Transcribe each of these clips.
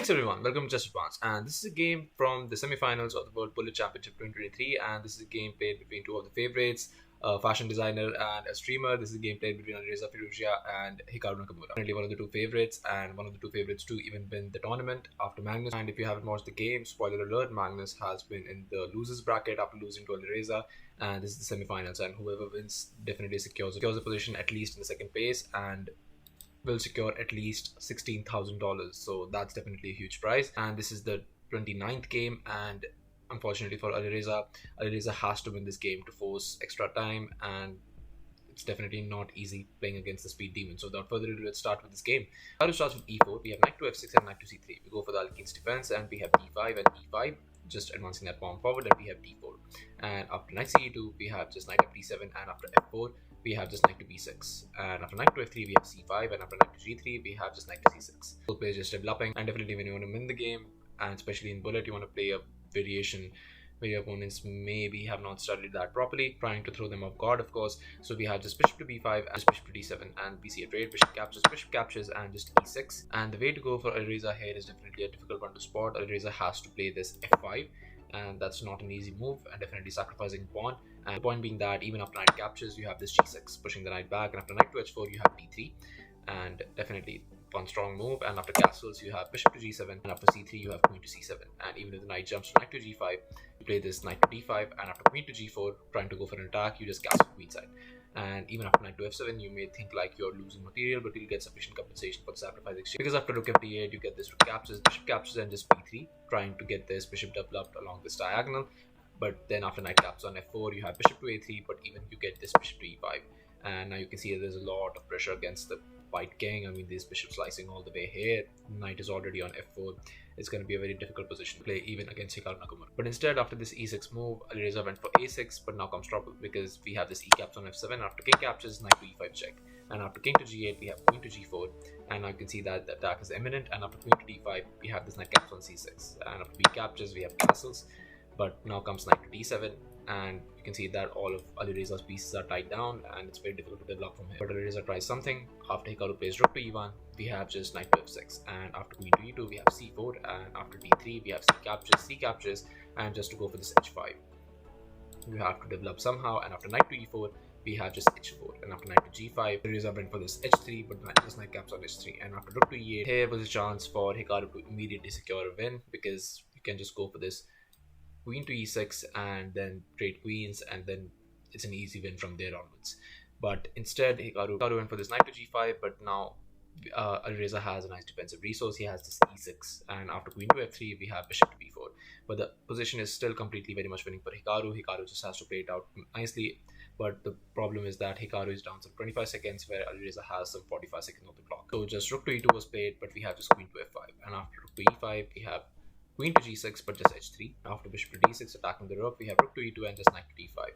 Thanks everyone, welcome to Just Advance, and this is a game from the semi-finals of the World Bullet Championship 2023, and this is a game played between two of the favorites, a fashion designer and a streamer. This is a game played between Alireza Firouzja and Hikaru Nakamura. Currently one of the two favorites, and one of the two favorites to even win the tournament after Magnus. And if you haven't watched the game, spoiler alert, Magnus has been in the losers bracket after losing to Alireza, and this is the semi-finals, and whoever wins definitely secures a position at least in the second place, and will secure at least $16,000. So that's definitely a huge prize. And this is the 29th game, and unfortunately for Alireza has to win this game to force extra time, and it's definitely not easy playing against the speed demon. So without further ado, let's start with this game. Hikaru starts with e4. We have knight to f6 and knight to c3. We go for the Alkeen's defense, and we have d5 and e5, just advancing that pawn forward, and we have d4. And after knight ce2, we have just knight f7, and after f4, we have just knight to b6, and after knight to f3 we have c5, and after knight to g3 we have just knight to c6. Both players just developing, and definitely when you want to win the game, and especially in bullet, you want to play a variation where your opponents maybe have not studied that properly, trying to throw them off guard, of course. So we have just bishop to b5 and just bishop to d7, and we see a trade, bishop captures, and just e6. And the way to go for Alireza here is definitely a difficult one to spot. Alireza has to play this f5, and that's not an easy move, and definitely sacrificing pawn. And the point being that even after knight captures, you have this g6 pushing the knight back, and after knight to h4 you have d3, and definitely one strong move. And after castles you have bishop to g7, and after c3 you have queen to c7, and even if the knight jumps to knight to g5, you play this knight to d5, and after queen to g4, trying to go for an attack, you just castle queenside. And even after knight to f7, you may think like you're losing material, but you'll get sufficient compensation for the sacrifice exchange, because after rook f8 you get this rook captures, bishop captures, and just b3, trying to get this bishop developed along this diagonal. But then after knight caps on f4, you have bishop to a3, but even you get this bishop to e5. And now you can see there's a lot of pressure against the white king. I mean, this bishop slicing all the way here. Knight is already on f4. It's going to be a very difficult position to play even against Hikaru Nakamura. But instead, after this e6 move, Alireza went for a6, but now comes trouble, because we have this e caps on f7. After king captures, knight to e5 check. And after king to g8, we have queen to g4. And now you can see that the attack is imminent. And after queen to d5, we have this knight caps on c6. And after b captures, we have castles. But now comes knight to d7, and you can see that all of Alireza's pieces are tied down, and it's very difficult to develop from here. But Alireza tries something. After Hikaru plays rook to e1, we have just knight to f6, and after queen to e2 we have c4, and after d3 we have c captures, and just to go for this h5, you have to develop somehow. And after knight to e4 we have just h4, and after knight to g5, Alireza went for this h3, but this knight caps on h3, and after rook to e8, here was a chance for Hikaru to immediately secure a win, because you can just go for this queen to e6 and then trade queens, and then it's an easy win from there onwards. But instead Hikaru went for this knight to g5, but now Alireza has a nice defensive resource. He has this e6, and after queen to f3 we have bishop to b4, but the position is still completely very much winning for Hikaru. Hikaru just has to play it out nicely, but the problem is that Hikaru is down some 25 seconds where Alireza has some 45 seconds on the clock. So just rook to e2 was played, but we have just queen to f5, and after rook to e5 we have queen to g6, but just h3. After bishop to d6, attacking the rook, we have rook to e2 and just knight to d5,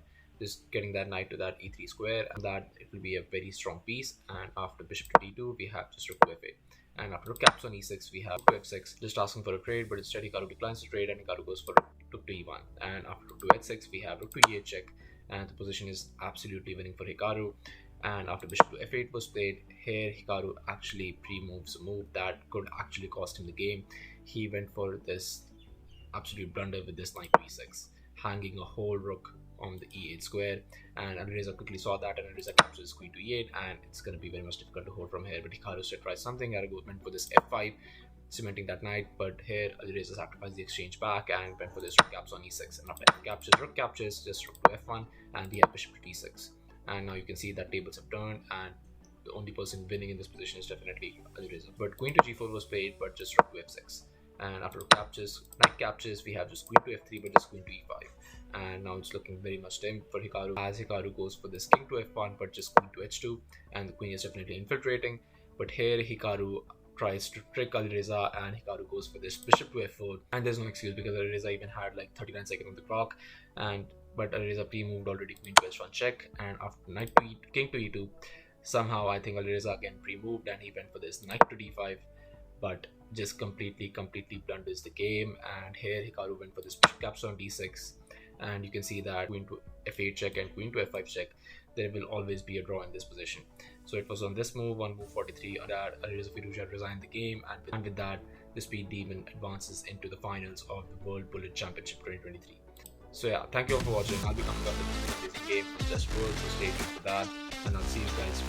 just getting that knight to that e3 square, and that it will be a very strong piece. And after bishop to d2, we have just rook to f8, and after rook caps on e6, we have rook to f6, just asking for a trade, but instead Hikaru declines the trade, and Hikaru goes for rook to e1, and after rook to h6, we have rook to e8 check, and the position is absolutely winning for Hikaru. And after bishop to f8 was played, here Hikaru actually pre-moves a move that could actually cost him the game. He went for this absolute blunder with this knight to e6, hanging a whole rook on the e8 square, and Alireza quickly saw that, and Alireza captures queen to e8, and it's going to be very much difficult to hold from here. But Hikaru still tries something. Hikaru went for this f5, cementing that knight, but here Alireza sacrificed the exchange back and went for this rook caps on e6, and after f captures, rook captures, just rook to f1, and we have bishop to d6. And now you can see that tables have turned, and the only person winning in this position is definitely Alireza. But queen to g4 was played, but just rook to f6. And after rook captures, knight captures, we have just queen to f3, but just queen to e5. And now it's looking very much dim for Hikaru, as Hikaru goes for this king to f1, but just queen to h2, and the queen is definitely infiltrating. But here Hikaru tries to trick Alireza, and Hikaru goes for this bishop to f4, and there's no excuse, because Alireza even had like 39 seconds on the clock, but Alireza pre-moved already queen to h1 check, and after knight to king to e2, somehow I think Alireza again pre-moved, and he went for this knight to d5, but just completely blunders the game. And here Hikaru went for this bishop caps on d6, and you can see that queen to f8 check and queen to f5 check, there will always be a draw in this position. So it was on this move, on move 43, that Alireza Firouzja resigned the game, and with that the Speed Demon advances into the finals of the World Bullet Championship 2023. So yeah, thank you all for watching. I'll be coming up with an amazing game from Just World, so stay tuned for that, and I'll see you guys